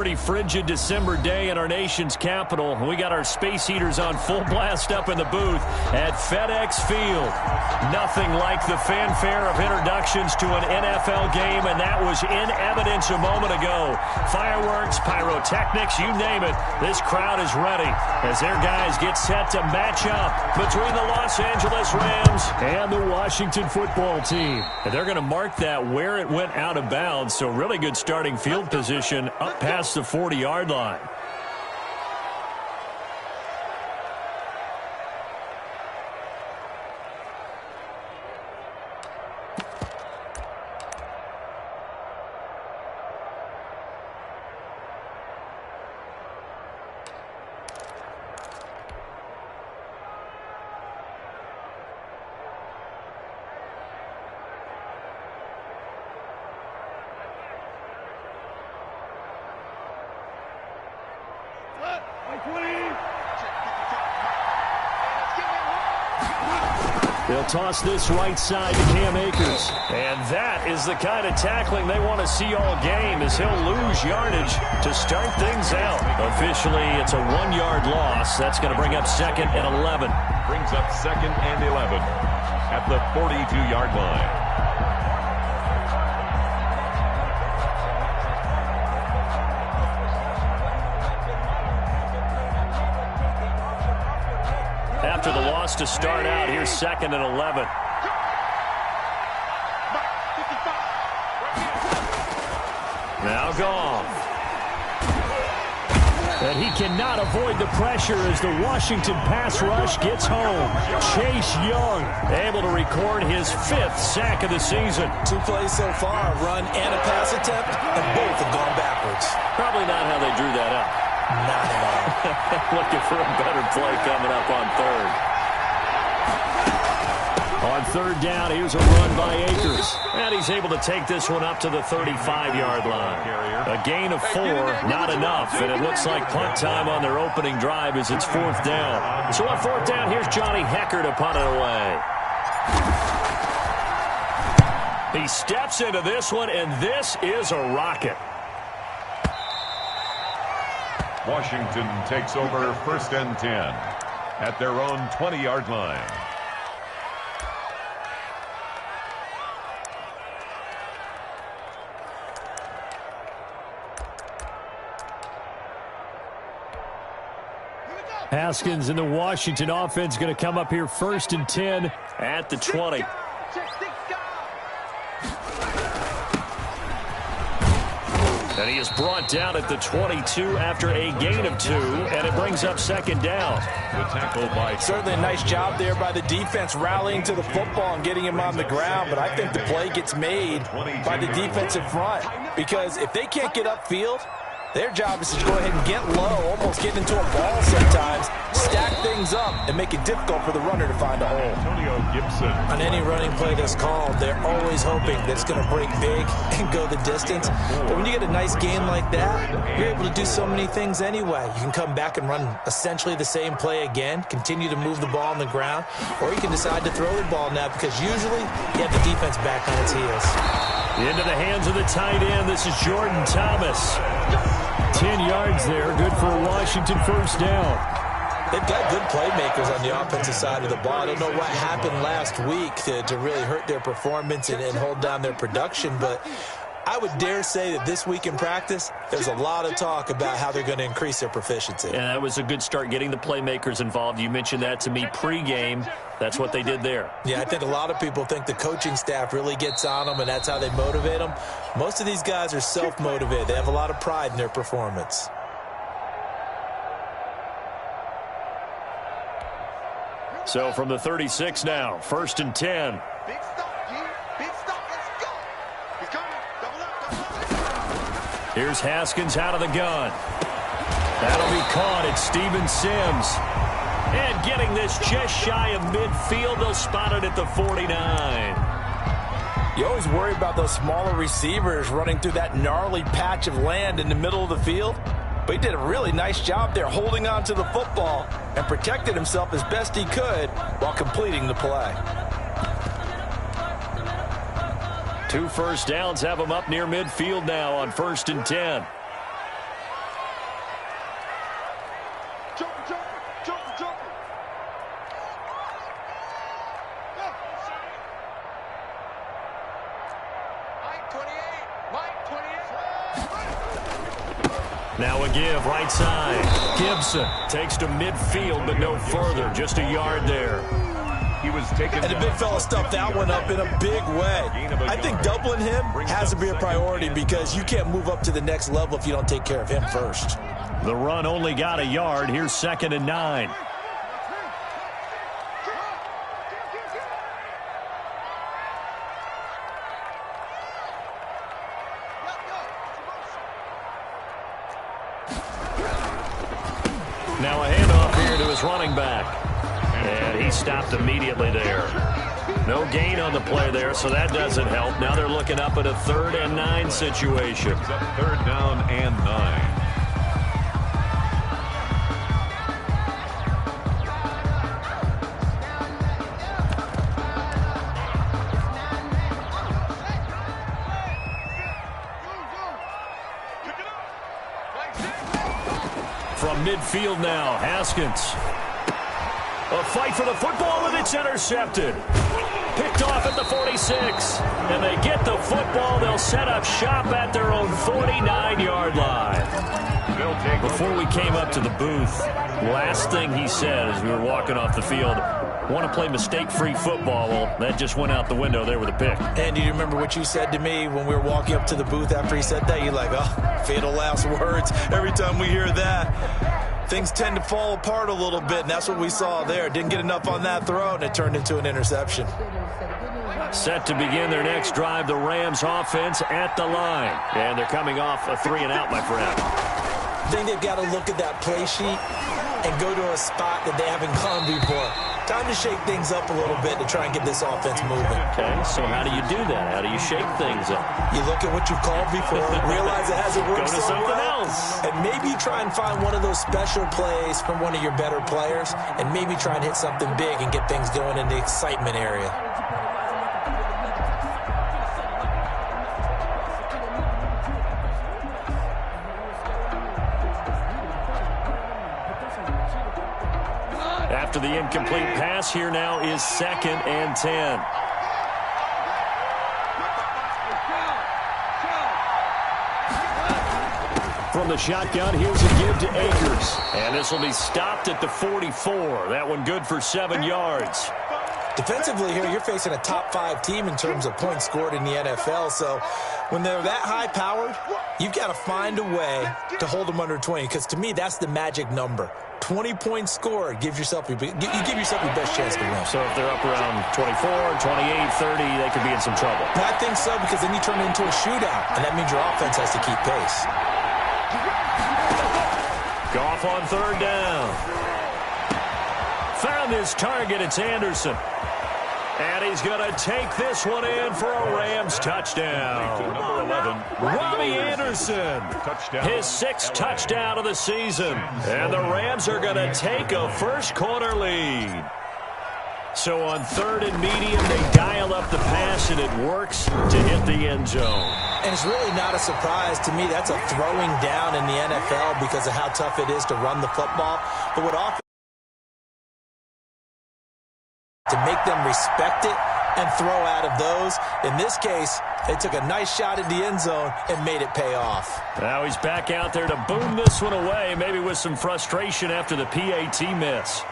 Pretty frigid December day in our nation's capital. We got our space heaters on full blast up in the booth at FedEx Field. Nothing like the fanfare of introductions to an NFL game, and that was in evidence a moment ago. Fireworks, pyrotechnics, you name it. This crowd is ready as their guys get set to match up between the Los Angeles Rams and the Washington football team. And they're going to mark that where it went out of bounds, so really good starting field position up past the 40-yard line. They'll toss this right side to Cam Akers. And that is the kind of tackling they want to see all game, as he'll lose yardage to start things out. Officially, it's a 1-yard loss. That's going to bring up 2nd and 11. Brings up 2nd and 11 at the 42-yard line. After the loss to start out, here's 2nd and 11. Now gone. And he cannot avoid the pressure as the Washington pass rush gets home. Chase Young able to record his 5th sack of the season. 2 plays so far, a run and a pass attempt, and both have gone backwards. Probably not how they drew that up. Not at all. Looking for a better play coming up on 3rd. On 3rd down, here's a run by Akers. And he's able to take this one up to the 35-yard line. A gain of 4, not enough. And it looks like punt time on their opening drive as it's 4th down. So on 4th down, here's Johnny Hecker to punt it away. He steps into this one, and this is a rocket. Washington takes over 1st and 10 at their own 20-yard line. Haskins and the Washington offense going to come up here 1st and 10 at the 20. And he is brought down at the 22 after a gain of 2, and it brings up 2nd down. The tackle by... Certainly a nice job there by the defense rallying to the football and getting him on the ground, but I think the play gets made by the defensive front, because if they can't get upfield, their job is to go ahead and get low, almost get into a ball sometimes, stack things up, and make it difficult for the runner to find a hole. Antonio Gibson. On any running play that's called, they're always hoping that it's going to break big and go the distance. But when you get a nice game like that, you're able to do so many things anyway. You can come back and run essentially the same play again, continue to move the ball on the ground, or you can decide to throw the ball now, because usually you have the defense back on its heels. Into the hands of the tight end. This is Jordan Thomas. 10 yards there. Good for a Washington 1st down. They've got good playmakers on the offensive side of the ball. I don't know what happened last week to really hurt their performance and hold down their production, but I would dare say that this week in practice, there's a lot of talk about how they're going to increase their proficiency. Yeah, that was a good start, getting the playmakers involved. You mentioned that to me pregame. That's what they did there. Yeah, I think a lot of people think the coaching staff really gets on them, and that's how they motivate them. Most of these guys are self-motivated. They have a lot of pride in their performance. So from the 36 now, 1st and 10. Big stop, G. Big stop. Let's go. He's coming. Double up, double up. Here's Haskins out of the gun. That'll be caught. It's Steven Sims. And getting this just shy of midfield, they'll spot it at the 49. You always worry about those smaller receivers running through that gnarly patch of land in the middle of the field. But he did a really nice job there holding on to the football and protected himself as best he could while completing the play. 2 first downs have him up near midfield now on 1st and 10. Now a give, right side. Gibson takes to midfield, but no further. Just a yard there. He was taken And the big fella stuffed that one up in a big way. I think doubling him has to be a priority because you can't move up to the next level if you don't take care of him first. The run only got a yard. Here's 2nd and 9. Now a handoff here to his running back. And he stopped immediately there. No gain on the play there, so that doesn't help. Now they're looking up at a 3rd and 9 situation. It's up 3rd down and 9. From midfield now, Haskins. A fight for the football, and it's intercepted. Picked off at the 46. And they get the football. They'll set up shop at their own 49-yard line. Before we came up to the booth, last thing he said as we were walking off the field, want to play mistake-free football. Well, that just went out the window there with a pick. And do you remember what you said to me when we were walking up to the booth after he said that? You're like, oh, fatal last words. Every time we hear that, things tend to fall apart a little bit, and that's what we saw there. Didn't get enough on that throw, and it turned into an interception. Set to begin their next drive, the Rams offense at the line. And they're coming off a 3-and-out, my friend. I think they've got to look at that play sheet and go to a spot that they haven't gone before. Time to shake things up a little bit to try and get this offense moving. Okay, so how do you do that? How do you shake things up? You look at what you've called before, realize it hasn't worked Go to so something well, else. and maybe try and find one of those special plays from one of your better players, and maybe try and hit something big and get things going in the excitement area. After the incomplete pass, here now is 2nd and 10. From the shotgun, here's a give to Akers. And this will be stopped at the 44. That one good for 7 yards. Defensively here, you're facing a top-5 team in terms of points scored in the NFL, so when they're that high-powered, you've got to find a way to hold them under 20, because to me, that's the magic number. 20 points scored, you give yourself your best chance to win. So if they're up around 24, 28, 30, they could be in some trouble. I think so, because then you turn it into a shootout, and that means your offense has to keep pace. Goff on 3rd down. Found his target. It's Anderson. And he's going to take this one in for a Rams touchdown. Number 11, Robbie Anderson, his 6th touchdown of the season. And the Rams are going to take a first-quarter lead. So on 3rd and medium, they dial up the pass, and it works to hit the end zone. And it's really not a surprise to me. That's a throwing down in the NFL because of how tough it is to run the football. But what offense to make them respect it and throw out of those. In this case, they took a nice shot at the end zone and made it pay off. Now he's back out there to boom this one away, maybe with some frustration after the PAT miss.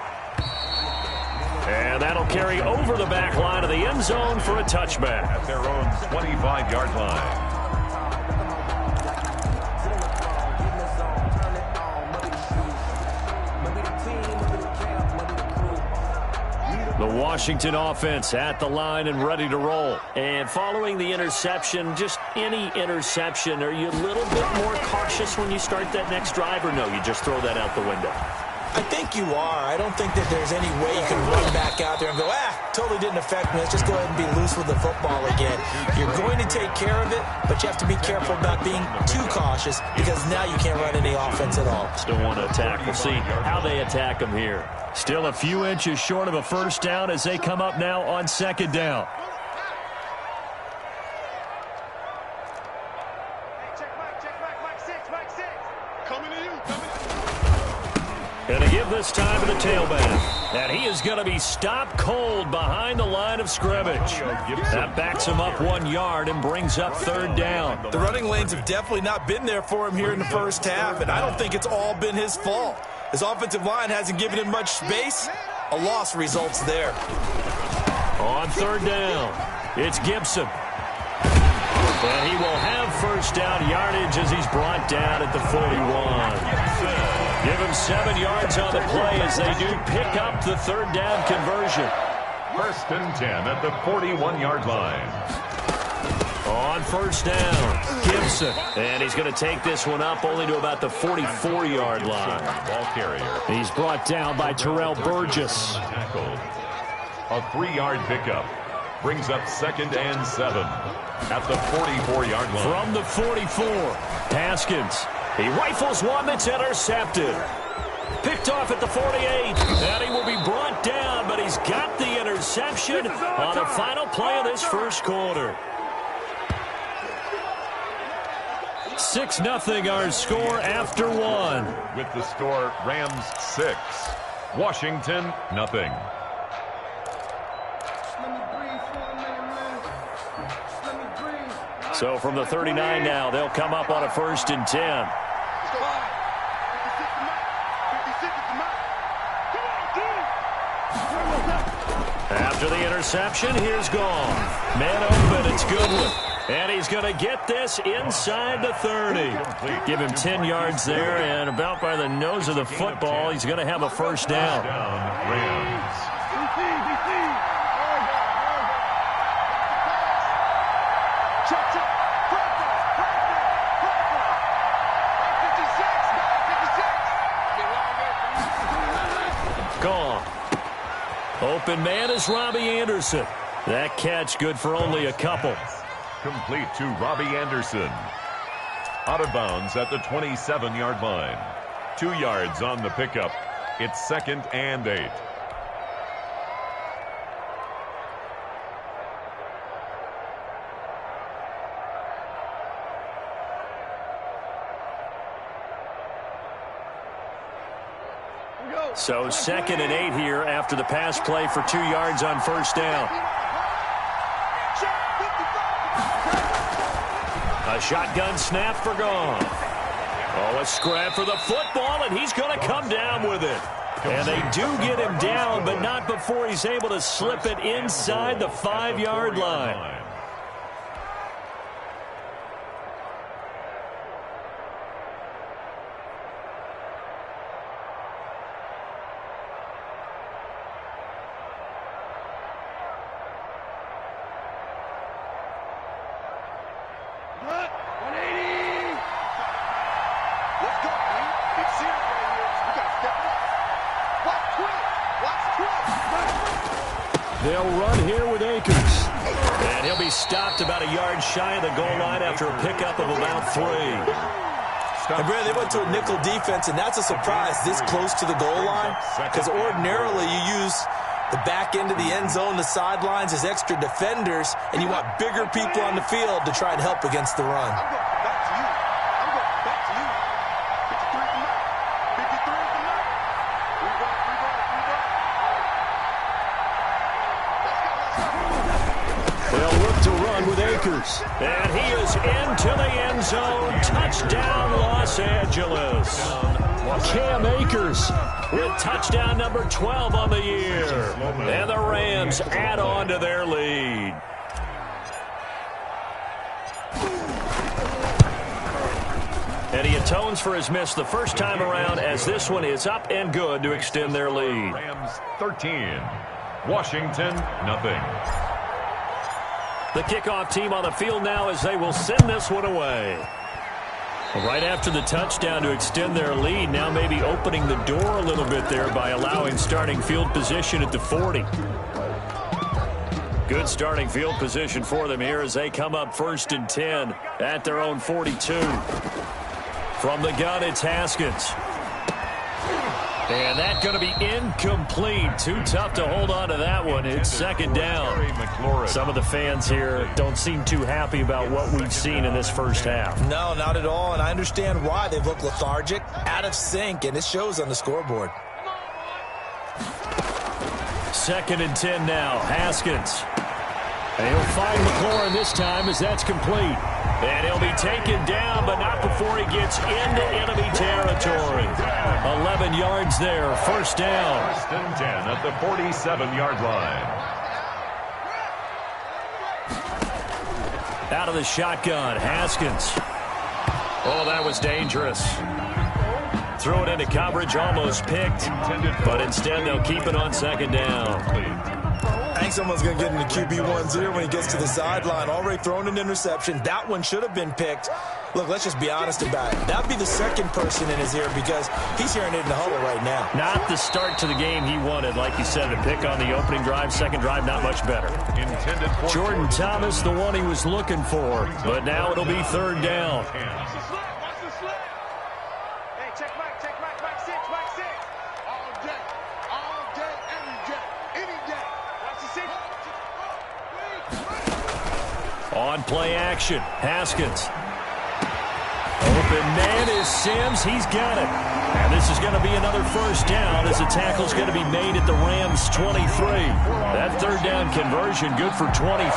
And that'll carry over the back line of the end zone for a touchback. At their own 25-yard line. The Washington offense at the line and ready to roll. And following the interception, just any interception, are you a little bit more cautious when you start that next drive, or no, you just throw that out the window? I think you are. I don't think that there's any way you can run back out there and go, totally didn't affect me. Let's just go ahead and be loose with the football again. You're going to take care of it, but you have to be careful about being too cautious because now you can't run any offense at all. Still want to attack. We'll see how they attack them here. Still a few inches short of a first down as they come up now on 2nd down. Going to give this time to the tailback. And he is going to be stopped cold behind the line of scrimmage. That backs him up 1 yard and brings up third down. The running lanes have definitely not been there for him here in the first half, and I don't think it's all been his fault. His offensive line hasn't given him much space. A loss results there. On third down, it's Gibson. And he will have first down yardage as he's brought down at the 41. Give him 7 yards on the play as they do pick up the third down conversion. First and 10 at the 41-yard line. On first down, Gibson. And he's going to take this one up only to about the 44-yard line. Ball carrier. He's brought down by Terrell Burgess. A 3-yard pickup brings up 2nd and 7 at the 44-yard line. From the 44, Haskins. He rifles one that's intercepted. Picked off at the 48. And he will be brought down, but he's got the interception on the final play of this first quarter. 6-0 our score after 1. With the score, Rams 6, Washington nothing. So from the 39 now, they'll come up on a 1st and 10. After the interception, here's gone. Man open, it's Goodwin. And he's going to get this inside the 30. Give him 10 yards there, and about by the nose of the football, he's going to have a first down. Rams. Gone. Open man is Robbie Anderson. That catch good for only a couple. Complete to Robbie Anderson. Out of bounds at the 27-yard line. 2 yards on the pickup. It's 2nd and 8. So 2nd and 8 here after the pass play for 2 yards on first down. A shotgun snap for gone. Oh, a scrap for the football, and he's going to come down with it. And they do get him down, but not before he's able to slip it inside the 5-yard line. They'll run here with Akers. And he'll be stopped about a yard shy of the goal line after a pickup of about 3. And Brad, they went to a nickel defense, and that's a surprise this close to the goal line, because ordinarily you use the back end of the end zone, the sidelines as extra defenders, and you want bigger people on the field to try and help against the run. With Akers. And he is into the end zone. Touchdown, Los Angeles. Cam Akers with touchdown number 12 on the year. And the Rams add on to their lead. And he atones for his miss the first time around as this one is up and good to extend their lead. Rams 13, Washington nothing. The kickoff team on the field now as they will send this one away. Right after the touchdown to extend their lead, now maybe opening the door a little bit there by allowing starting field position at the 40. Good starting field position for them here as they come up 1st and 10 at their own 42. From the gun, it's Haskins. And that's going to be incomplete. Too tough to hold on to that one. It's second down. Some of the fans here don't seem too happy about what we've seen in this first half. No, not at all, and I understand why. They look lethargic, out of sync, and it shows on the scoreboard. 2nd and 10 now. Haskins. And he'll find McLaurin this time as that's complete. And he'll be taken down, but not before he gets into enemy territory. 11 yards there, first down. 1st and 10 at the 47-yard line. Out of the shotgun, Haskins. Oh, that was dangerous. Throw it into coverage, almost picked. But instead, they'll keep it on 2nd down. I think someone's going to get into QB1 0 when he gets to the sideline. Already thrown an interception. That one should have been picked. Look, let's just be honest about it. That would be the second person in his ear because he's hearing it in the huddle right now. Not the start to the game he wanted. Like you said, the pick on the opening drive, second drive, not much better. Jordan Thomas, the one he was looking for. But now it'll be 3rd down. On play action, Haskins. Open man is Sims. He's got it. And this is going to be another first down as the tackle's going to be made at the Rams' 23. That 3rd down conversion good for 23.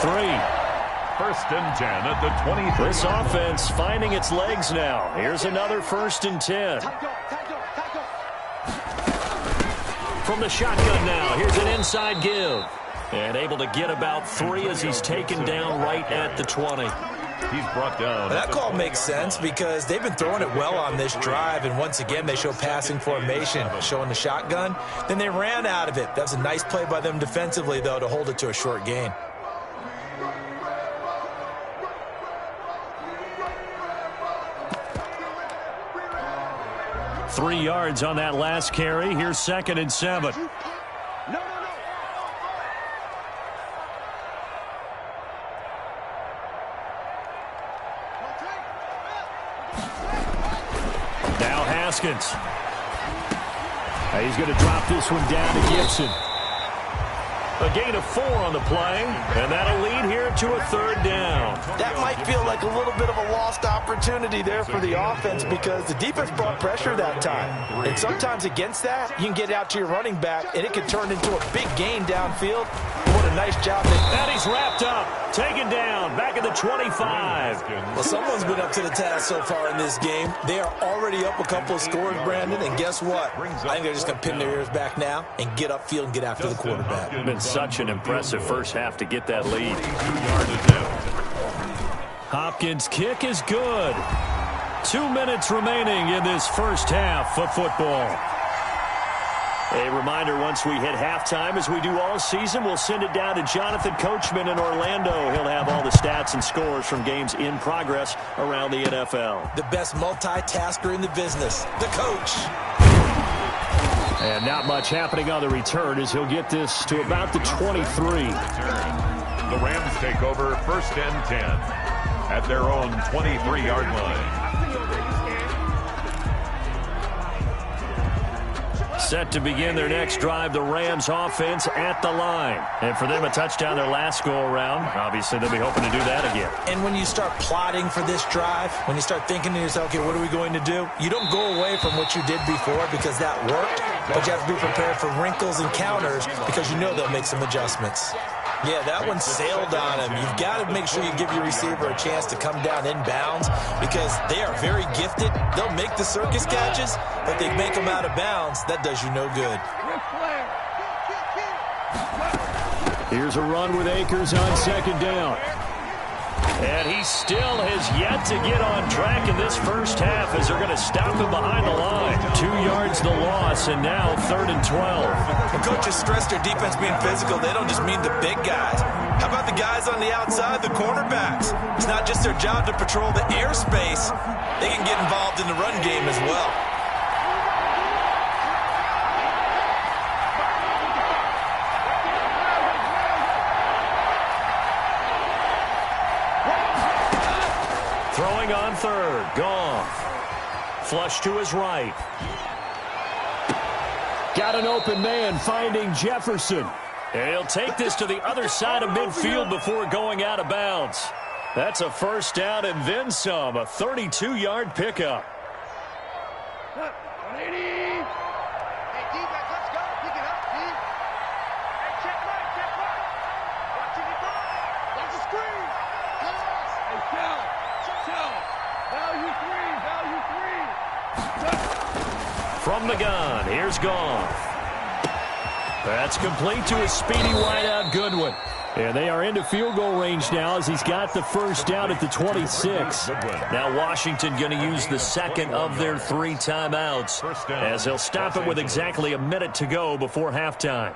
1st and 10 at the 23. This offense finding its legs now. Here's another 1st and 10. From the shotgun now, here's an inside give. And able to get about 3 as he's taken down right at the 20. He's brought down. That call makes sense because they've been throwing it well on this drive, and once again they show passing formation, showing the shotgun. Then they ran out of it. That was a nice play by them defensively, though, to hold it to a short gain. Three yards on that last carry. Here's 2nd and 7. Now Haskins. He's going to drop this one down to Gibson. A gain of 4 on the play, and that'll lead here to a 3rd down. That might feel like a little bit of a lost opportunity there for the offense because the defense brought pressure that time. And sometimes against that, you can get out to your running back, and it can turn into a big gain downfield. What a nice job. And he's wrapped up, taken down, back at the 25. Well, someone's been up to the task so far in this game. They are already up a couple of scores, Brandon, and guess what? I think they're just going to pin their ears back now and get upfield and get after the quarterback. Been such an impressive first half to get that lead. Hopkins' kick is good. 2 minutes remaining in this first half of football. A reminder, once we hit halftime, as we do all season, we'll send it down to Jonathan Coachman in Orlando. He'll have all the stats and scores from games in progress around the NFL. The best multitasker in the business, the coach. And not much happening on the return as he'll get this to about the 23. The Rams take over 1st and 10 at their own 23-yard line. Set to begin their next drive, the Rams offense at the line. And for them, a touchdown their last go-around. Obviously, they'll be hoping to do that again. And when you start plotting for this drive, when you start thinking to yourself, okay, what are we going to do? You don't go away from what you did before because that worked, but you have to be prepared for wrinkles and counters because you know they'll make some adjustments. Yeah, that one sailed on him. You've got to make sure you give your receiver a chance to come down inbounds because they are very gifted. They'll make the circus catches, but they make them out of bounds. That does you no good. Here's a run with Akers on 2nd down. And he still has yet to get on track in this first half as they're going to stop him behind the line. 2 yards the loss, and now 3rd and 12. When coaches stress their defense being physical, they don't just mean the big guys. How about the guys on the outside, the cornerbacks? It's not just their job to patrol the airspace. They can get involved in the run game as well. Throwing on 3rd, Goff. Flush to his right. Got an open man finding Jefferson. And he'll take this to the other side of midfield before going out of bounds. That's a first down and then some, a 32-yard pickup. From the gun, here's Goff. That's complete to a speedy wideout Goodwin. And they are into field goal range now as he's got the first down at the 26. Now Washington going to use the second of their 3 timeouts as they'll stop it with exactly a minute to go before halftime.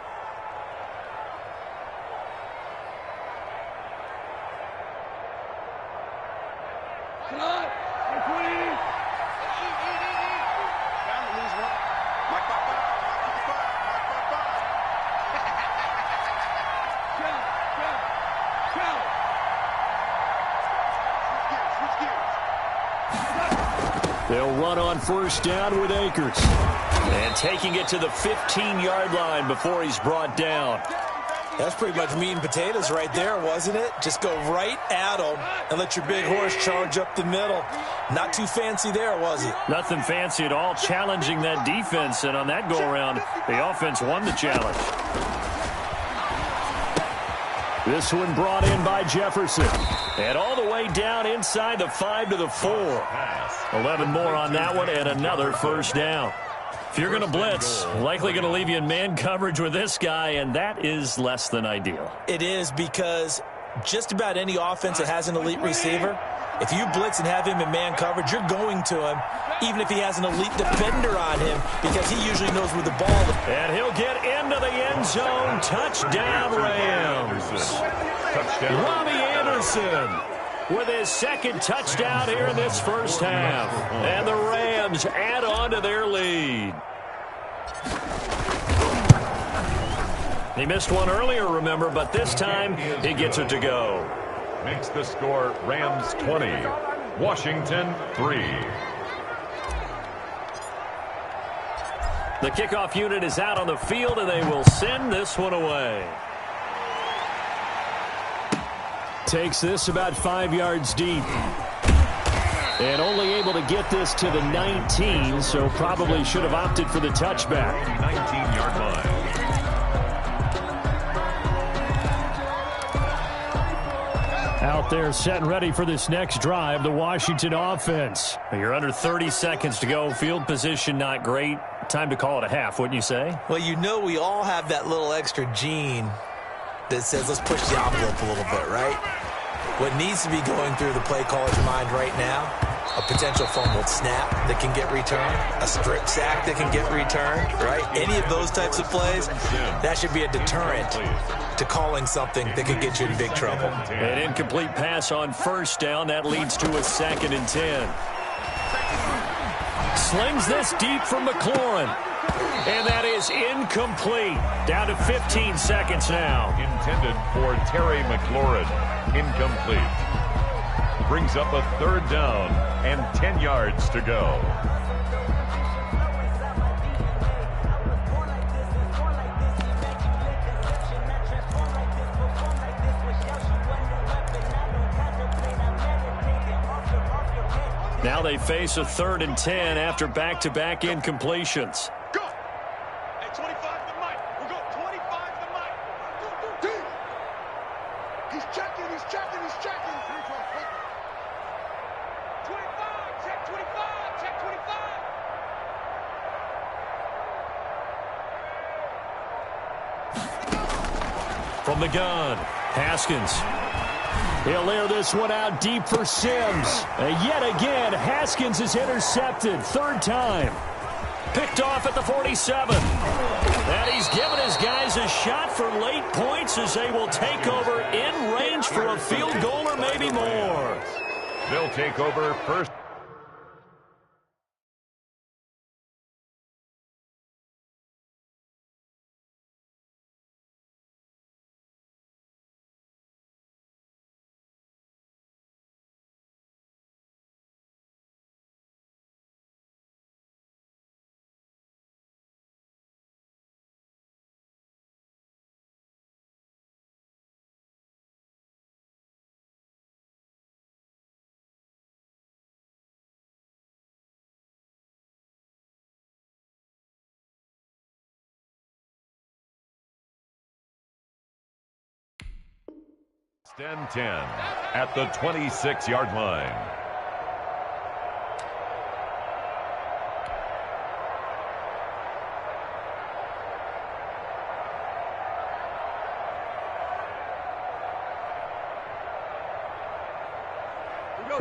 They'll run on first down with Akers. And taking it to the 15-yard line before he's brought down. That's pretty much meat and potatoes right there, wasn't it? Just go right at him and let your big horse charge up the middle. Not too fancy there, was it? Nothing fancy at all, challenging that defense. And on that go-around, the offense won the challenge. This one brought in by Jefferson. And all the way down inside the 5 to the 4. 11 more on that one and another first down. If you're going to blitz, likely going to leave you in man coverage with this guy, and that is less than ideal. It is, because just about any offense that has an elite receiver, if you blitz and have him in man coverage, you're going to him, even if he has an elite defender on him, because he usually knows where the ball is. And he'll get into the end zone. Touchdown, Rams. Robbie Anderson with his second touchdown here in this first half. And the Rams add on to their lead. He missed one earlier, remember, but this time he gets it to go. Makes the score Rams 20, Washington 3. The kickoff unit is out on the field, and they will send this one away. Takes this about 5 yards deep. And only able to get this to the 19, so probably should have opted for the touchback. 19-yard line. Out there set and ready for this next drive, the Washington offense. You're under 30 seconds to go. Field position not great. Time to call it a half, wouldn't you say? Well, you know we all have that little extra gene that says let's push the envelope a little bit, right? What needs to be going through the play caller's mind right now, a potential fumbled snap that can get returned, a strip sack that can get returned, right? Any of those types of plays, that should be a deterrent to calling something that could get you in big trouble. An incomplete pass on first down. That leads to a 2nd and 10. Slings this deep from McLaurin. And that is incomplete. Down to 15 seconds now. Intended for Terry McLaurin. Incomplete. Brings up a 3rd down and 10 yards to go. Now they face a 3rd and 10 after back-to-back incompletions. Go! Hey, 25 to Mike. We'll go 25 to Mike. Go. He's checking, he's checking, he's checking. 25, check 25, check 25. From the gun, Haskins. He'll air this one out deep for Sims. And yet again, Haskins is intercepted. 3rd time. Picked off at the 47. And he's given his guys a shot for late points as they will take over in range for a field goal or maybe more. They'll take over first. and 10 at the 26-yard line.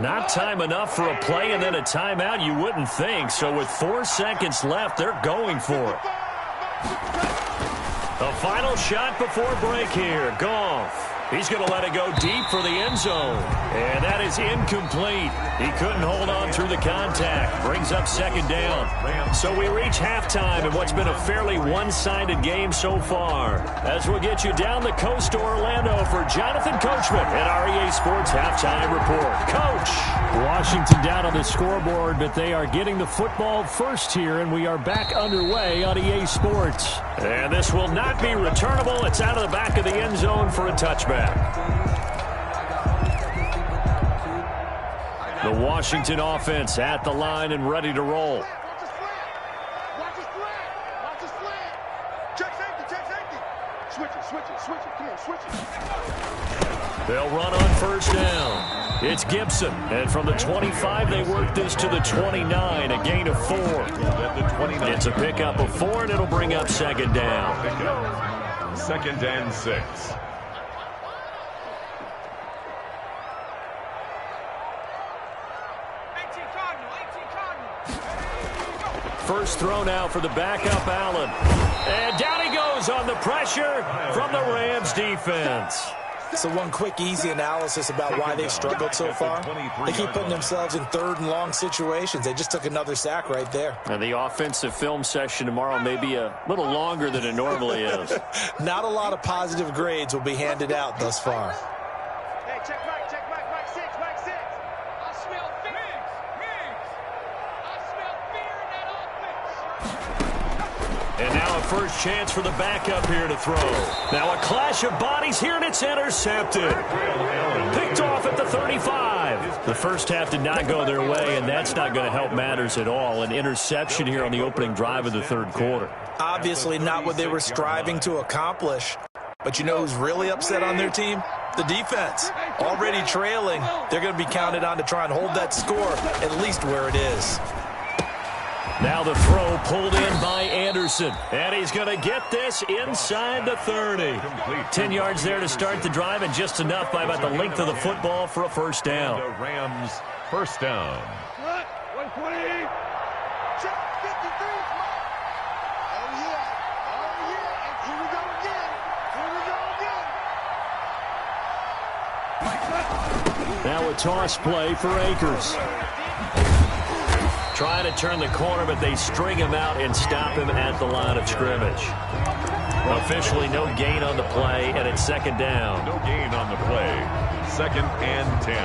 Not time enough for a play and then a timeout, you wouldn't think. So with 4 seconds left, they're going for it. The final shot before break here. Goff. He's going to let it go deep for the end zone. And that is incomplete. He couldn't hold on through the contact. Brings up second down. So we reach halftime in what's been a fairly one-sided game so far. As we'll get you down the coast to Orlando for Jonathan Coachman at our EA Sports Halftime Report. Coach! Washington down on the scoreboard, but they are getting the football first here, and we are back underway on EA Sports. And this will not be returnable. It's out of the back of the end zone for a touchback. The Washington offense at the line and ready to roll. Watch his flag. Check safety. Switch it. Come on, switch it. They'll run on first down. It's Gibson. And from the 25, they work this to the 29, a gain of 4. It's a pickup of 4, and it'll bring up second down. Second and 6. First throw now for the backup, Allen. And down he goes on the pressure from the Rams defense. So one quick, easy analysis about why they've struggled so far. They keep putting themselves in third and long situations. They just took another sack right there. And the offensive film session tomorrow may be a little longer than it normally is. Not a lot of positive grades will be handed out thus far. Hey, check Mike 6. I smell fear. I smell fear in that offense. And now a first chance for the backup here to throw. Now a clash of bodies here, and it's intercepted. Picked off at the 35. The first half did not go their way, and that's not going to help matters at all. An interception here on the opening drive of the third quarter. Obviously not what they were striving to accomplish. But you know who's really upset on their team? The defense. Already trailing. They're going to be counted on to try and hold that score at least where it is. Now the throw pulled in by Anderson. And he's going to get this inside the 30. 10 yards there to start the drive, and just enough by about the length of the football for a first down. The Rams first down. 120. Check 53. Oh, yeah. And here we go again. Now a toss play for Akers. Trying to turn the corner, but they string him out and stop him at the line of scrimmage. Officially no gain on the play, and it's second down. No gain on the play. Second and 10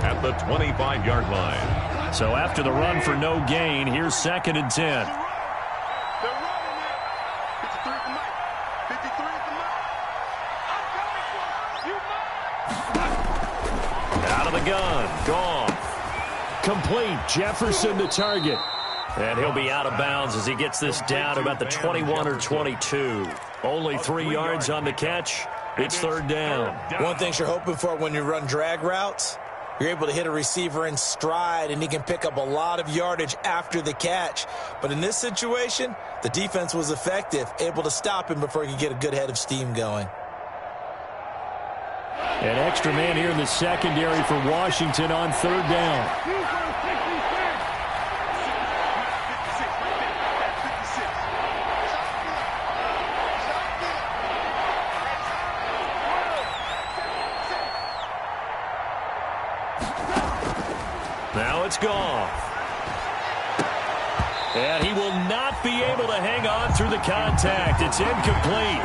at the 25-yard line. So after the run for no gain, here's second and 10. They're running it. 53 at the mic. 53 at the mic. I'm coming for you. You might. Out of the gun. Goff. Complete. Jefferson the target. And he'll be out of bounds as he gets this down to about the 21 or 22. Only 3 yards on the catch. It's third down. One thing you're hoping for when you run drag routes, you're able to hit a receiver in stride, and he can pick up a lot of yardage after the catch. But in this situation, the defense was effective, able to stop him before he could get a good head of steam going. An extra man here in the secondary for Washington on third down. Now it's Goff. And he will not be able to hang on through the contact. It's incomplete.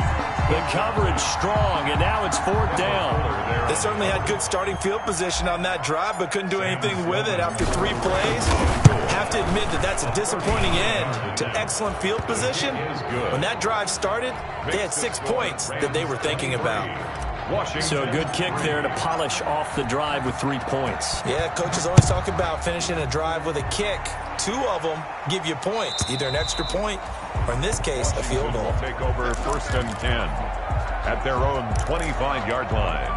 The coverage strong, and now it's fourth down. They certainly had good starting field position on that drive, but couldn't do anything with it after 3 plays. Have to admit that that's a disappointing end to excellent field position. When that drive started, they had 6 points that they were thinking about. So a good kick there to polish off the drive with 3 points. Yeah, coaches always talk about finishing a drive with a kick. 2 of them give you points, either an extra point or, in this case, a field goal. Take over first and 10 at their own 25-yard line.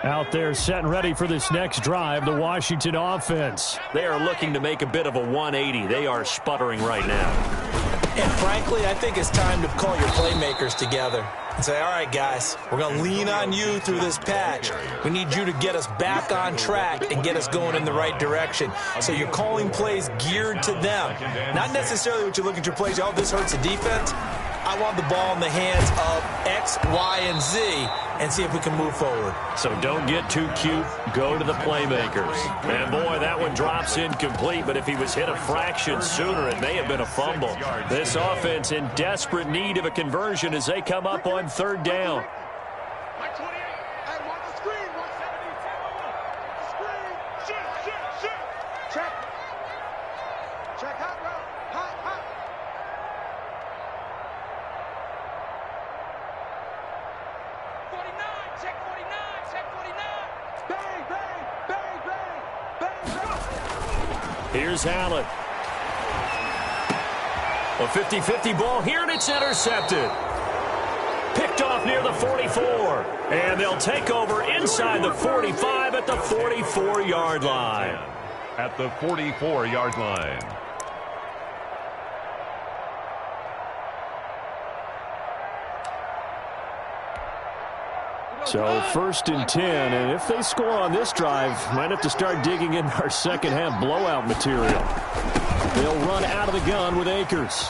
Out there set and ready for this next drive, the Washington offense. They are looking to make a bit of a 180. They are sputtering right now. And frankly, I think it's time to call your playmakers together and say, all right, guys, we're going to lean on you through this patch. We need you to get us back on track and get us going in the right direction. So you're calling plays geared to them. Not necessarily what you're looking to plays, oh, this hurts the defense. I want the ball in the hands of X, Y, and Z and see if we can move forward. So don't get too cute. Go to the playmakers. And, boy, that one drops incomplete, but if he was hit a fraction sooner, it may have been a fumble. This offense in desperate need of a conversion as they come up on third down. Mike 28. Hey, watch the screen. 170. Screen. Check. Check hot route. Hot. 49. Check 49. Check 49. Bang, bang, bang, bang, bang, bang. Here's Allen. A 50-50 ball here, and it's intercepted. Picked off near the 44. And they'll take over inside the 45 at the 44-yard line. At the 44-yard line. So first and 10, and if they score on this drive, might have to start digging in our second half blowout material. They'll run out of the gun with Akers.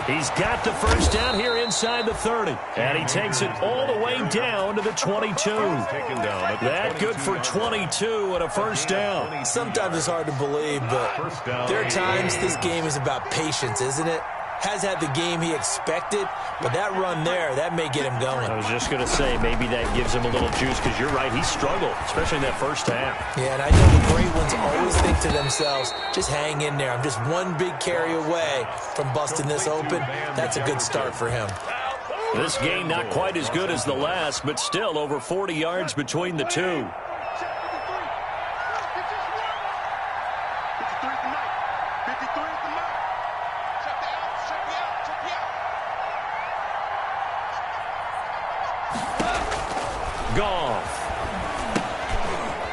He's got the first down here inside the 30, and he takes it all the way down to the 22. That good for 22 and a first down. Sometimes it's hard to believe, but there are times this game is about patience, isn't it? Has had the game he expected, but that run there, that may get him going. I was just going to say, maybe that gives him a little juice, because you're right, he struggled, especially in that first half. Yeah, and I know the great ones always think to themselves, just hang in there. I'm just one big carry away from busting this open. That's a good start for him. This game not quite as good as the last, but still over 40 yards between the two.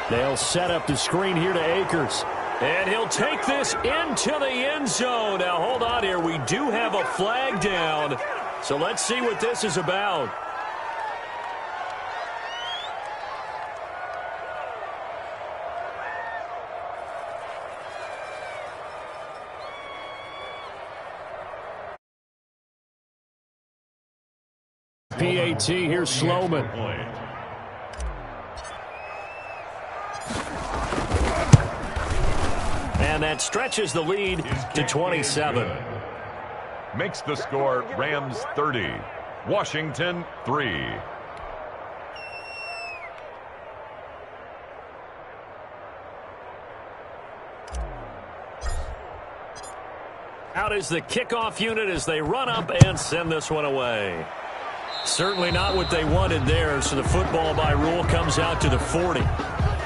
They'll set up the screen here to Akers. And he'll take this into the end zone. Now, hold on here. We do have a flag down. So let's see what this is about. PAT, here's Sloman. And that stretches the lead to 27. Makes the score Rams 30, Washington 3. Out is the kickoff unit as they run up and send this one away. Certainly not what they wanted there, so the football by rule comes out to the 40.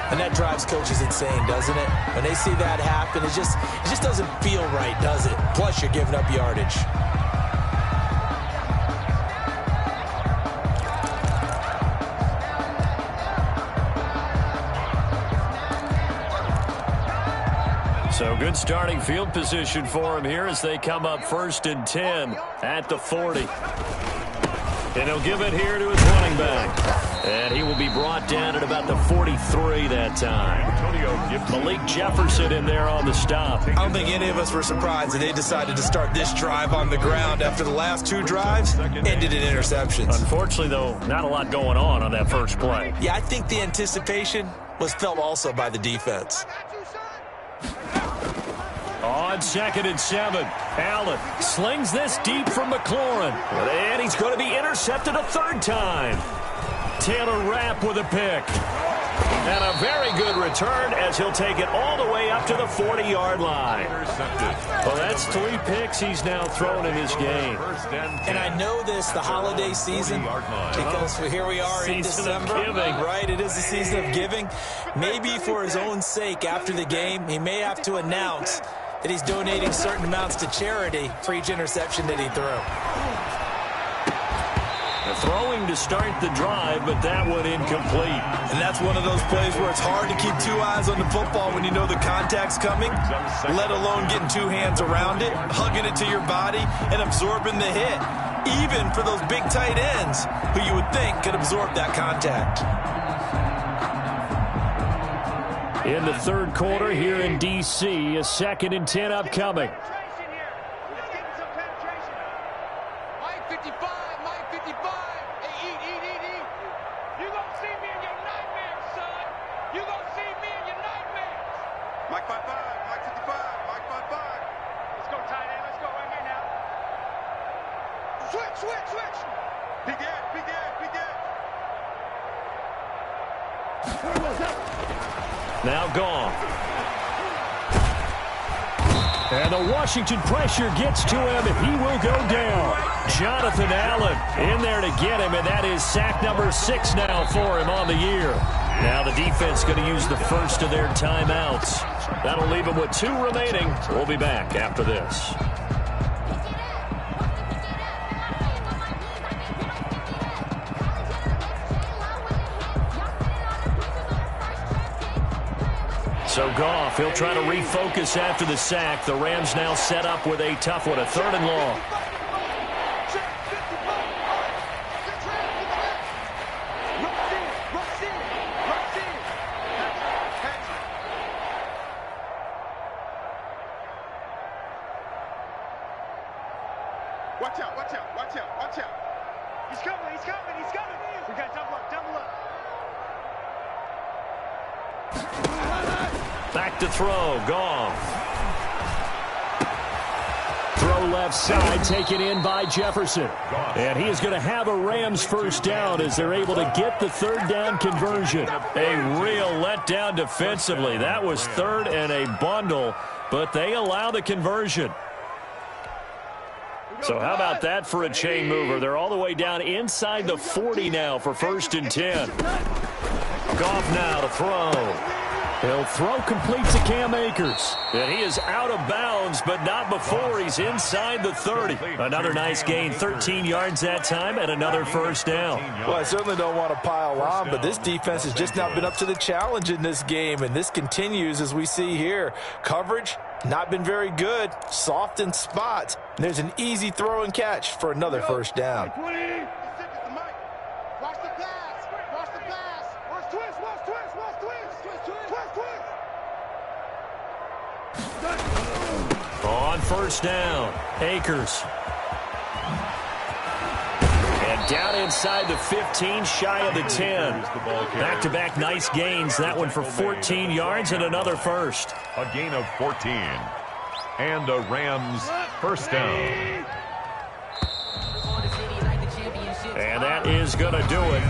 And that drives coaches insane, doesn't it? When they see that happen, it just doesn't feel right, does it? Plus, you're giving up yardage. So good starting field position for him here as they come up first and 10 at the 40. And he'll give it here to his running back. And he will be brought down at about the 43 that time. Malik Jefferson in there on the stop. I don't think any of us were surprised that they decided to start this drive on the ground after the last two drives ended in interceptions. Unfortunately, though, not a lot going on that first play. Yeah, I think the anticipation was felt also by the defense. On 2nd and 7, Allen slings this deep from McLaurin. And he's going to be intercepted a third time. Taylor Rapp with a pick. And a very good return as he'll take it all the way up to the 40-yard line. Well, that's 3 picks he's now thrown in this game. And I know this, the holiday season, because here we are in December. Right, it is the season of giving. Maybe for his own sake after the game, he may have to announce that he's donating certain amounts to charity for each interception that he threw. Throwing to start the drive, but that one incomplete. And that's one of those plays where it's hard to keep two eyes on the football when you know the contact's coming, let alone getting two hands around it, hugging it to your body, and absorbing the hit, even for those big tight ends who you would think could absorb that contact. In the third quarter here in D.C., a 2nd and 10 upcoming. Now gone. And the Washington pressure gets to him, and he will go down. Jonathan Allen in there to get him, and that is sack number 6 now for him on the year. Now the defense going to use the first of their timeouts. That'll leave him with 2 remaining. We'll be back after this. So Goff, he'll try to refocus after the sack. The Rams now set up with a tough one, a 3rd and long. Watch out, watch out, watch out, watch out. He's coming, he's coming, he's coming. We got to double up, double up. Back to throw, Goff. Throw left side, taken in by Jefferson. And he is going to have a Rams first down as they're able to get the 3rd down conversion. A real letdown defensively. That was 3rd and a bundle, but they allow the conversion. So how about that for a chain mover? They're all the way down inside the 40 now for 1st and 10. Goff now to throw. He'll throw complete to Cam Akers. And he is out of bounds, but not before he's inside the 30. Another nice gain, 13 yards that time, and another first down. Well, I certainly don't want to pile on, but this defense has just not been up to the challenge in this game, and this continues as we see here. Coverage, not been very good, soft in spots. And there's an easy throw and catch for another first down. On first down, Akers. And down inside the 15, shy of the 10. Back-to-back nice gains. That one for 14 yards and another first. A gain of 14. And a Rams first down. And that is going to do it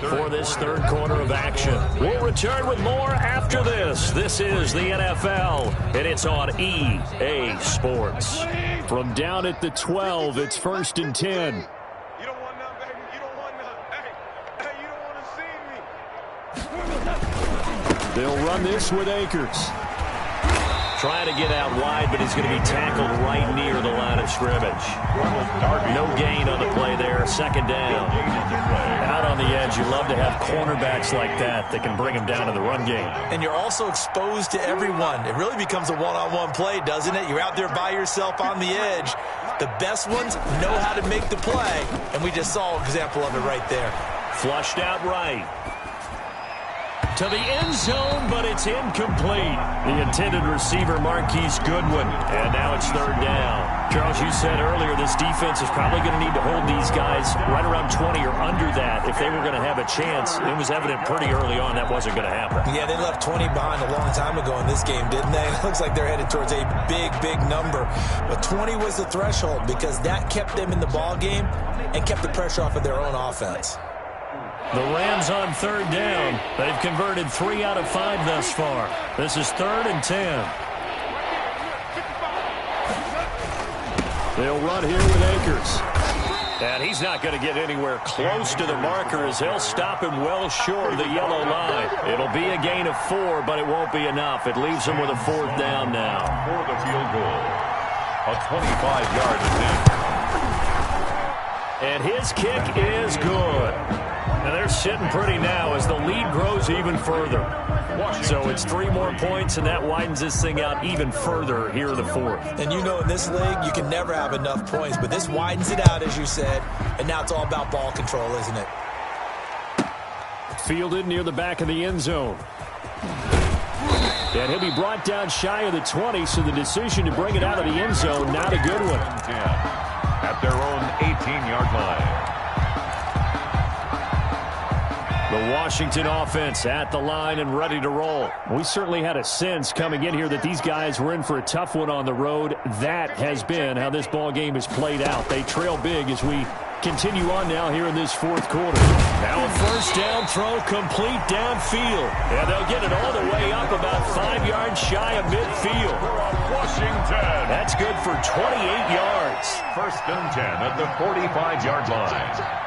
for this third quarter of action. We'll return with more after this. This is the NFL, and it's on EA Sports. From down at the 12, it's 1st and 10. You don't want none, baby. You don't want none. Hey, you don't want to see me. They'll run this with Akers. Trying to get out wide, but he's going to be tackled right near the line of scrimmage. No gain on the play there. 2nd down. Out on the edge, you love to have cornerbacks like that can bring him down to the run game. And you're also exposed to everyone. It really becomes a one-on-one play, doesn't it? You're out there by yourself on the edge. The best ones know how to make the play, and we just saw an example of it right there. Flushed out right. To the end zone, but it's incomplete. The intended receiver, Marquise Goodwin. And now it's 3rd down. Charles, you said earlier this defense is probably going to need to hold these guys right around 20 or under that if they were going to have a chance. It was evident pretty early on that wasn't going to happen. Yeah, they left 20 behind a long time ago in this game, didn't they? It looks like they're headed towards a big, big number. But 20 was the threshold because that kept them in the ball game and kept the pressure off of their own offense. The Rams on 3rd down. They've converted 3 out of 5 thus far. This is 3rd and 10. They'll run here with Akers. And he's not going to get anywhere close to the marker as they'll stop him well short of the yellow line. It'll be a gain of 4, but it won't be enough. It leaves him with a 4th down now. For the field goal. A 25-yard attempt. And his kick is good. And they're sitting pretty now as the lead grows even further. So it's 3 more points, and that widens this thing out even further here in the fourth. And you know in this league, you can never have enough points, but this widens it out, as you said, and now it's all about ball control, isn't it? Fielded near the back of the end zone. And he'll be brought down shy of the 20, so the decision to bring it out of the end zone, not a good one. At their own 18-yard line. The Washington offense at the line and ready to roll. We certainly had a sense coming in here that these guys were in for a tough one on the road. That has been how this ball game has played out. They trail big as we continue on now here in this fourth quarter. Now a first down throw complete downfield. And they'll get it all the way up about 5 yards shy of midfield. Washington. That's good for 28 yards. First and 10 at the 45-yard line.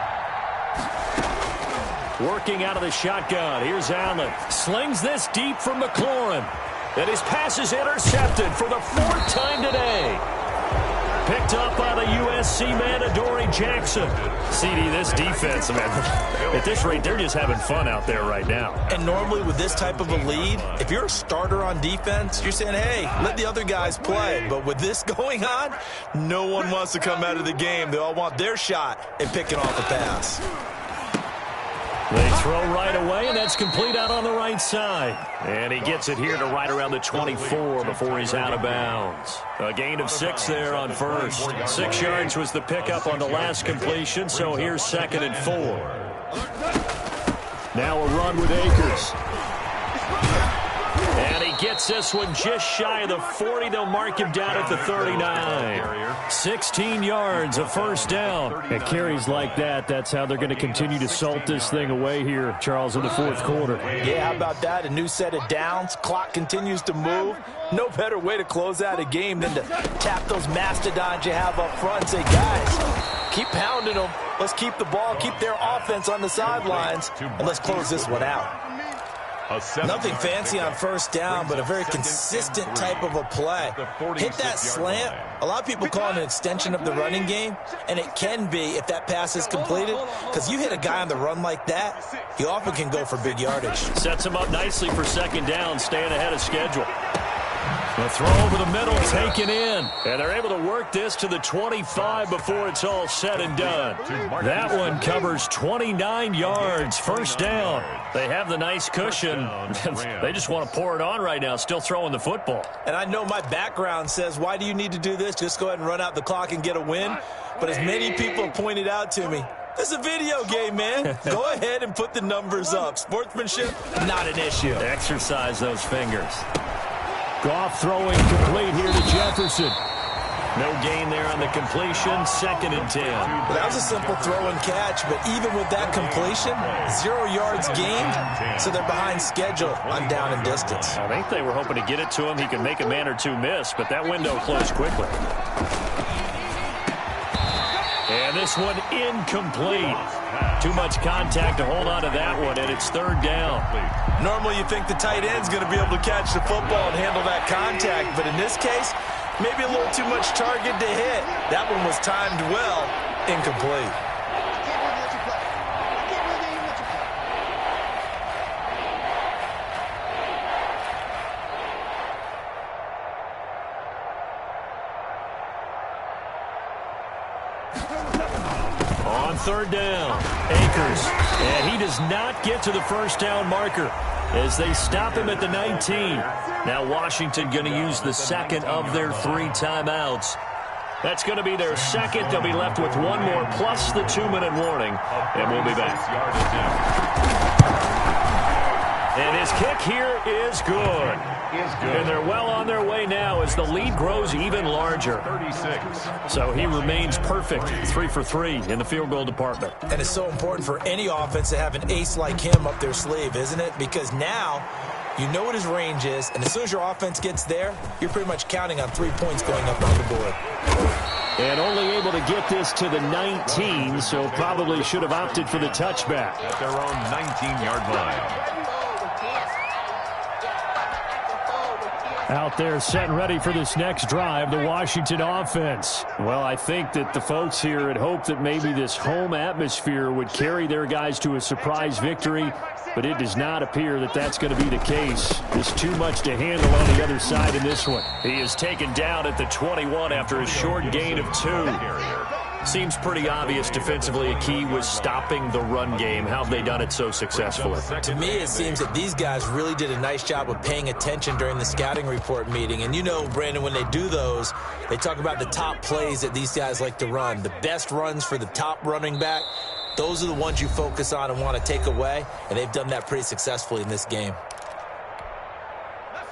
Working out of the shotgun. Here's Allen. Slings this deep for McLaurin. And his pass is intercepted for the 4th time today. Picked up by the USC man, Adoree Jackson. CD, this defense, man, at this rate, they're just having fun out there right now. And normally with this type of a lead, if you're a starter on defense, you're saying, hey, let the other guys play. But with this going on, no one wants to come out of the game. They all want their shot at picking off a pass. They throw right away, and that's complete out on the right side. And he gets it here to right around the 24 before he's out of bounds. A gain of 6 there on first. 6 yards was the pickup on the last completion, so here's 2nd and 4. Now a run with Akers. And he gets this one just shy of the 40. They'll mark him down at the 39. 16 yards, a first down. At carries like that, that's how they're going to continue to salt this thing away here, Charles, in the fourth quarter. Yeah, how about that? A new set of downs. Clock continues to move. No better way to close out a game than to tap those mastodons you have up front and say, guys, keep pounding them. Let's keep the ball, keep their offense on the sidelines, and let's close this one out. Nothing fancy on first down, but a very consistent type of a play. Hit that slant. A lot of people call it an extension of the running game, and it can be if that pass is completed, because you hit a guy on the run like that, he often can go for big yardage. Sets him up nicely for 2nd down, staying ahead of schedule. The throw over the middle, taken in. And they're able to work this to the 25 before it's all said and done. That one covers 29 yards, first down. They have the nice cushion. They just want to pour it on right now, still throwing the football. And I know my background says, why do you need to do this? Just go ahead and run out the clock and get a win. But as many people have pointed out to me, this is a video game, man. Go ahead and put the numbers up. Sportsmanship, not an issue. Exercise those fingers. Goff throwing complete here to Jefferson. No gain there on the completion, 2nd and 10. Well, that was a simple throw and catch, but even with that completion, 0 yards gained, so they're behind schedule on down and distance. I think they were hoping to get it to him. He could make a man or two miss, but that window closed quickly. And this one incomplete. Too much contact to hold on to that one, and it's 3rd down. Normally you think the tight end's going to be able to catch the football and handle that contact, but in this case, maybe a little too much target to hit. That one was timed well, incomplete. On 3rd down, Akers. And he does not get to the first down marker as they stop him at the 19. Now Washington going to use the 2nd of their 3 timeouts. That's going to be their 2nd. They'll be left with 1 more plus the 2-minute warning. And we'll be back. And his kick here is good. And they're well on their way now as the lead grows even larger. 36. So he remains perfect, 3 for 3 in the field goal department. And it's so important for any offense to have an ace like him up their sleeve, isn't it? Because now you know what his range is, and as soon as your offense gets there, you're pretty much counting on 3 points going up on the board. And only able to get this to the 19, so probably should have opted for the touchback. At their own 19-yard line. Out there setting ready for this next drive, the Washington offense. Well, I think that the folks here had hoped that maybe this home atmosphere would carry their guys to a surprise victory, but it does not appear that that's going to be the case. There's too much to handle on the other side in this one. He is taken down at the 21 after a short gain of 2. Seems pretty obvious defensively a key was stopping the run game. How have they done it so successfully? To me, it seems that these guys really did a nice job of paying attention during the scouting report meeting. And you know, Brandon, when they do those, they talk about the top plays that these guys like to run. The best runs for the top running back, those are the ones you focus on and want to take away. And they've done that pretty successfully in this game.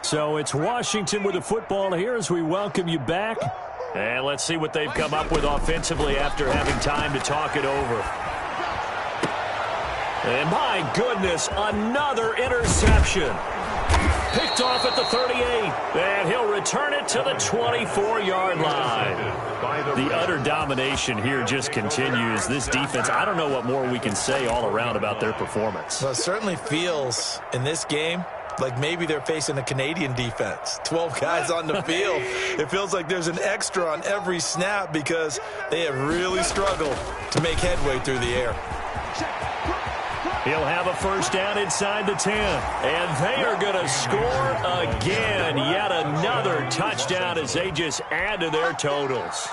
So it's Washington with the football here as we welcome you back. And let's see what they've come up with offensively after having time to talk it over. And my goodness, another interception. Picked off at the 38, and he'll return it to the 24-yard line. The utter domination here just continues. This defense, I don't know what more we can say all around about their performance. Well, it certainly feels in this game like maybe they're facing a Canadian defense. 12 guys on the field. It feels like there's an extra on every snap because they have really struggled to make headway through the air. He'll have a first down inside the 10. And they are going to score again. Yet another touchdown as they just add to their totals.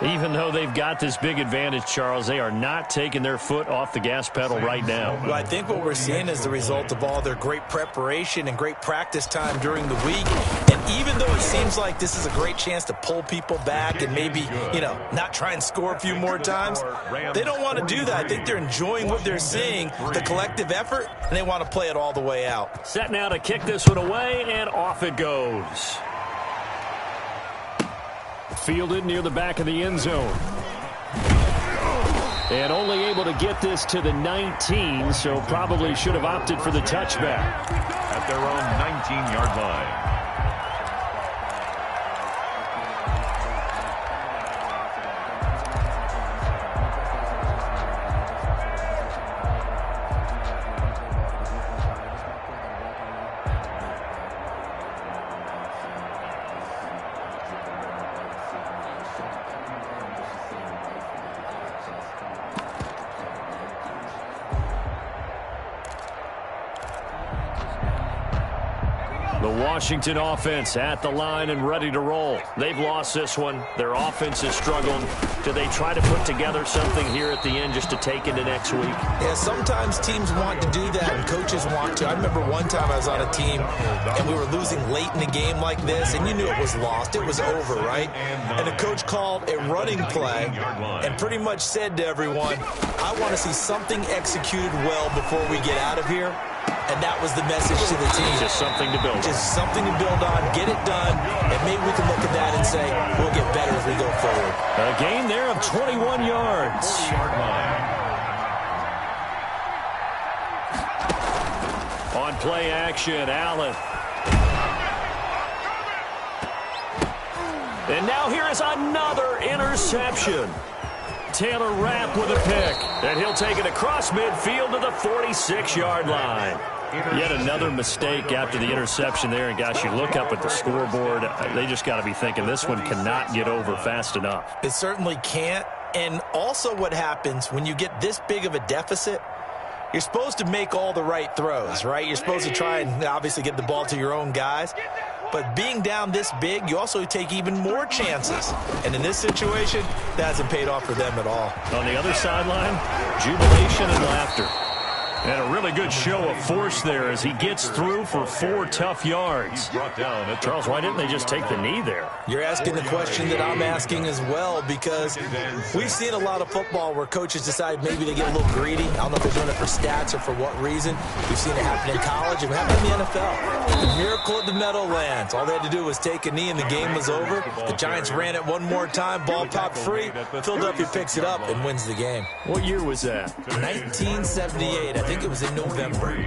Even though they've got this big advantage, Charles, they are not taking their foot off the gas pedal right now. Well, I think what we're seeing is the result of all their great preparation and great practice time during the week. And even though it seems like this is a great chance to pull people back and maybe, you know, not try and score a few more times, they don't want to do that. I think they're enjoying what they're seeing, the collective effort, and they want to play it all the way out. Set now to kick this one away, and off it goes. Fielded near the back of the end zone. And only able to get this to the 19, so probably should have opted for the touchback. At their own 19-yard line. The Washington offense at the line and ready to roll. They've lost this one. Their offense has struggled. Do they try to put together something here at the end just to take into next week? Yeah, sometimes teams want to do that and coaches want to. I remember one time I was on a team and we were losing late in a game like this, and you knew it was lost. It was over, right? And the coach called a running play and pretty much said to everyone, I want to see something executed well before we get out of here. And that was the message to the team. Just something to build on. Just something to build on, get it done, and maybe we can look at that and say, we'll get better as we go forward. A gain there of 21 yards. On play action, Allen. And now here is another interception. Taylor Rapp with a pick, and he'll take it across midfield to the 46-yard line. Yet another mistake after the interception there, and gosh, you look up at the scoreboard, they just got to be thinking this one cannot get over fast enough. It certainly can't, and also what happens when you get this big of a deficit, you're supposed to make all the right throws, right? You're supposed to try and obviously get the ball to your own guys. But being down this big, you also take even more chances. And in this situation, that hasn't paid off for them at all. On the other sideline, jubilation and laughter. And a really good show of force there as he gets through for 4 tough yards. Charles, why didn't they just take the knee there? You're asking the question that I'm asking as well, because we've seen a lot of football where coaches decide maybe they get a little greedy. I don't know if they're doing it for stats or for what reason. We've seen it happen in college and happen in the NFL. The miracle at the Meadowlands. All they had to do was take a knee and the game was over. The Giants ran it one more time, ball popped free. Philadelphia picks it up and wins the game. What year was that? 1978. I think it was in November.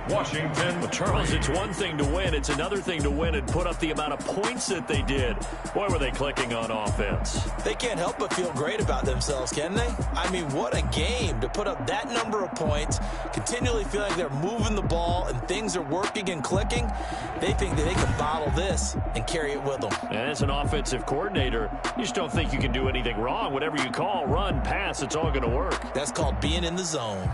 Washington. Well, Charles, it's one thing to win. It's another thing to win and put up the amount of points that they did. Boy, were they clicking on offense. They can't help but feel great about themselves, can they? I mean, what a game to put up that number of points, continually feel like they're moving the ball and things are working and clicking. They think that they can bottle this and carry it with them. And as an offensive coordinator, you just don't think you can do anything wrong. Whatever you call, run, pass, it's all going to work. That's called being in the zone.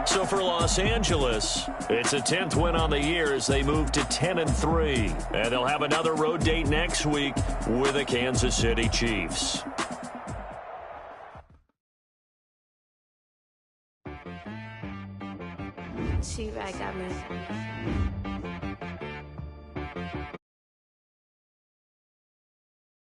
So for Los Angeles, it's a 10th win on the year as they move to 10-3. And they'll have another road date next week with the Kansas City Chiefs. She right got me.